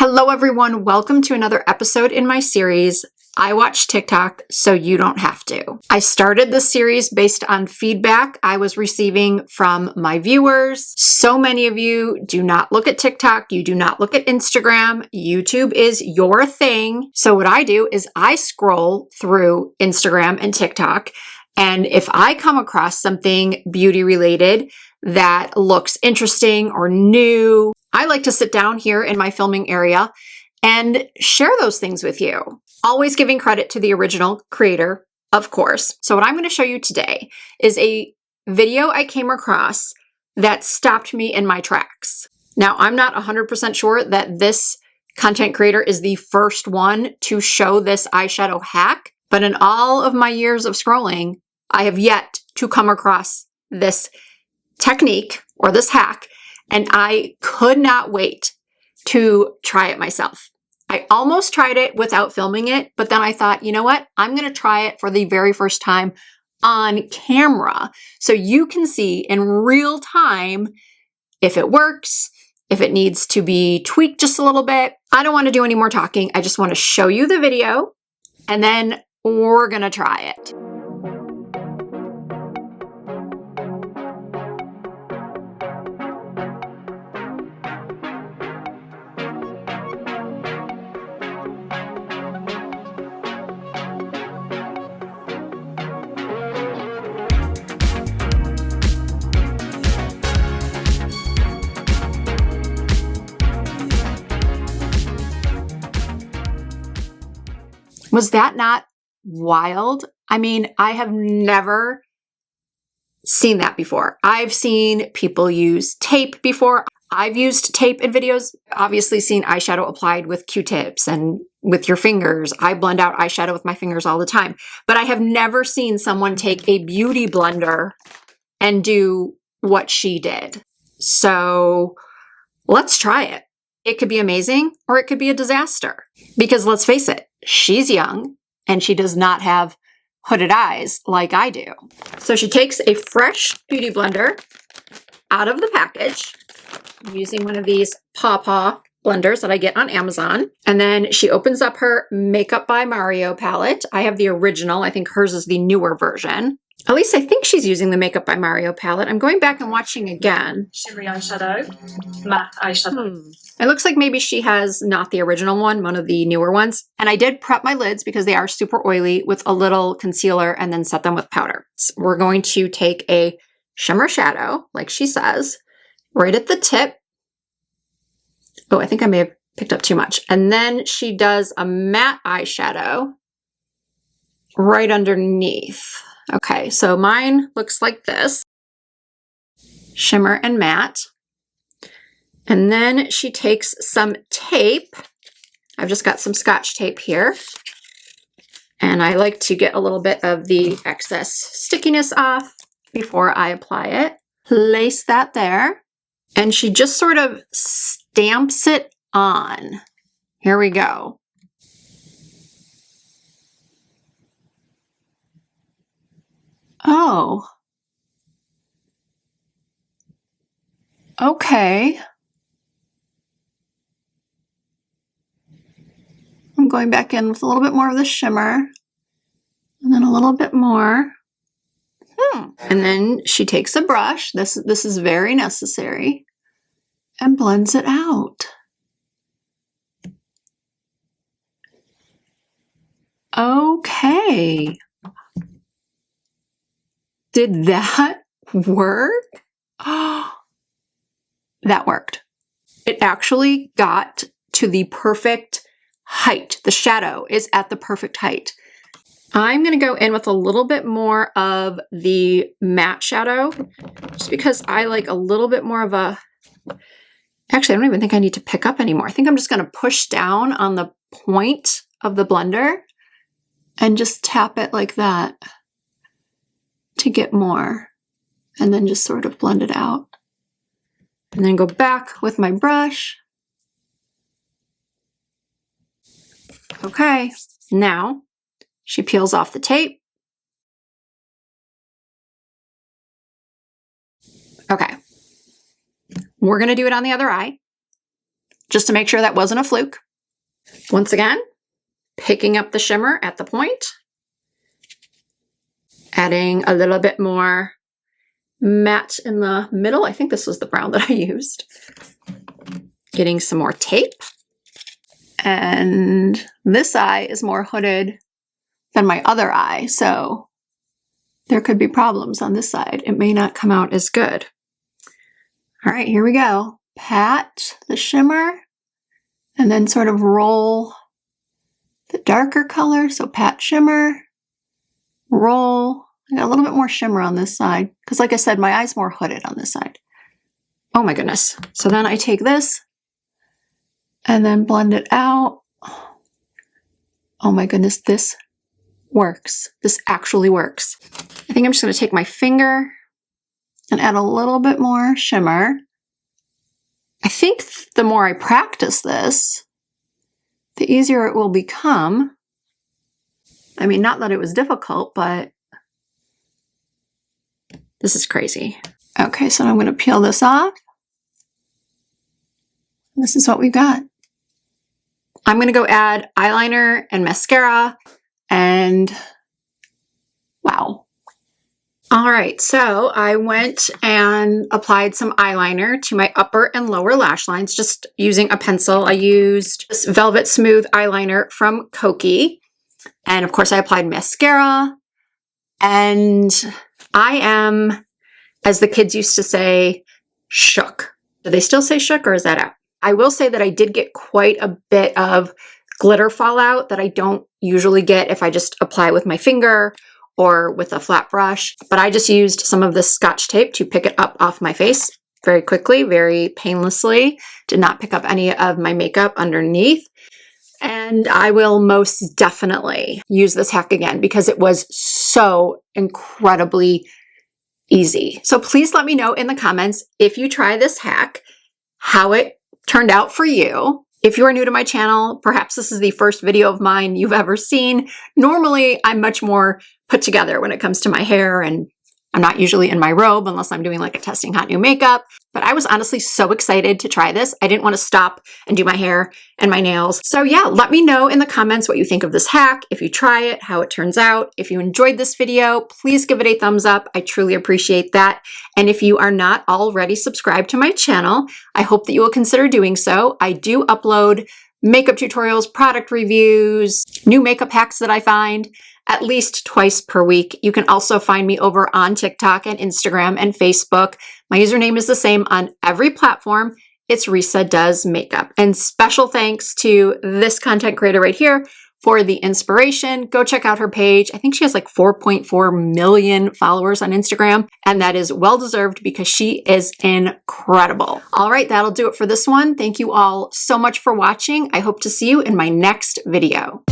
Hello everyone, welcome to another episode in my series, I Watch TikTok So You Don't Have to. I started this series based on feedback I was receiving from my viewers. So many of you do not look at TikTok, you do not look at Instagram, YouTube is your thing. So what I do is I scroll through Instagram and TikTok, and if I come across something beauty related that looks interesting or new, I like to sit down here in my filming area and share those things with you. Always giving credit to the original creator, of course. So what I'm going to show you today is a video I came across that stopped me in my tracks. Now, I'm not 100% sure that this content creator is the first one to show this eyeshadow hack, but in all of my years of scrolling, I have yet to come across this technique or this hack, and I could not wait to try it myself. I almost tried it without filming it, but then I thought, you know what? I'm going to try it for the very first time on camera so you can see in real time if it works, if it needs to be tweaked just a little bit. I don't want to do any more talking. I just want to show you the video and then we're going to try it. Was that not wild? I mean, I have never seen that before. I've seen people use tape before. I've used tape in videos, obviously seen eyeshadow applied with Q-tips and with your fingers. I blend out eyeshadow with my fingers all the time, but I have never seen someone take a beauty blender and do what she did. So let's try it. It could be amazing or it could be a disaster because let's face it, she's young and she does not have hooded eyes like I do. So she takes a fresh beauty blender out of the package. I'm using one of these Paw blenders that I get on Amazon. And then she opens up her Makeup by Mario palette. I have the original. I think hers is the newer version. At least I think she's using the Makeup by Mario palette. I'm going back and watching again. Shimmery eyeshadow, matte eyeshadow. It looks like maybe she has not the original one of the newer ones. And I did prep my lids because they are super oily with a little concealer and then set them with powder. So we're going to take a shimmer shadow, like she says, right at the tip. Oh, I think I may have picked up too much. And then she does a matte eyeshadow right underneath. Okay, so mine looks like this. Shimmer and matte. And then she takes some tape. I've just got some Scotch tape here. And I like to get a little bit of the excess stickiness off before I apply it. Place that there. And she just sort of stamps it on. Here we go. Oh. Okay. I'm going back in with a little bit more of the shimmer. And then a little bit more. And then she takes a brush. This is very necessary. And blends it out. Okay. Did that work? Oh, that worked. It actually got to the perfect height. The shadow is at the perfect height. I'm going to go in with a little bit more of the matte shadow, just because I like a little bit more of a... Actually, I don't even think I need to pick up anymore. I think I'm just going to push down on the point of the blender and just tap it like that to get more, and then just sort of blend it out. And then go back with my brush. Okay, now she peels off the tape. Okay, we're going to do it on the other eye. just to make sure that wasn't a fluke. Once again, picking up the shimmer at the point, adding a little bit more matte in the middle. I think this was the brown that I used. Getting some more tape. And this eye is more hooded than my other eye, so there could be problems on this side. It may not come out as good. All right, here we go. Pat the shimmer and then sort of roll the darker color. So pat shimmer, roll. I got a little bit more shimmer on this side because like I said, my eye's more hooded on this side. Oh my goodness. So then I take this and then blend it out. Oh my goodness, this works. This actually works. I think I'm just going to take my finger and add a little bit more shimmer. I think the more I practice this, the easier it will become. I mean, not that it was difficult, but this is crazy. Okay, so I'm going to peel this off. This is what we've got. I'm going to go add eyeliner and mascara and wow. All right, so I went and applied some eyeliner to my upper and lower lash lines, just using a pencil. I used this Velvet Smooth eyeliner from Koki. And of course I applied mascara. And I am, as the kids used to say, shook. Do they still say shook or is that out? I will say that I did get quite a bit of glitter fallout that I don't usually get if I just apply with my finger or with a flat brush, but I just used some of this Scotch tape to pick it up off my face very quickly, very painlessly. Did not pick up any of my makeup underneath. And I will most definitely use this hack again because it was so incredibly easy. So please let me know in the comments if you try this hack, how it turned out for you. If you are new to my channel, perhaps this is the first video of mine you've ever seen. Normally, I'm much more put together when it comes to my hair, and I'm not usually in my robe unless I'm doing like a testing hot new makeup. But I was honestly so excited to try this. I didn't want to stop and do my hair and my nails. So yeah, let me know in the comments what you think of this hack, if you try it, how it turns out. If you enjoyed this video, please give it a thumbs up. I truly appreciate that. And if you are not already subscribed to my channel, I hope that you will consider doing so. I do upload makeup tutorials, product reviews, new makeup hacks that I find at least twice per week. You can also find me over on TikTok and Instagram and Facebook. My username is the same on every platform. It's Risa Does Makeup. And special thanks to this content creator right here for the inspiration. Go check out her page. I think she has like 4.4 million followers on Instagram, and that is well-deserved because she is incredible. All right, that'll do it for this one. Thank you all so much for watching. I hope to see you in my next video.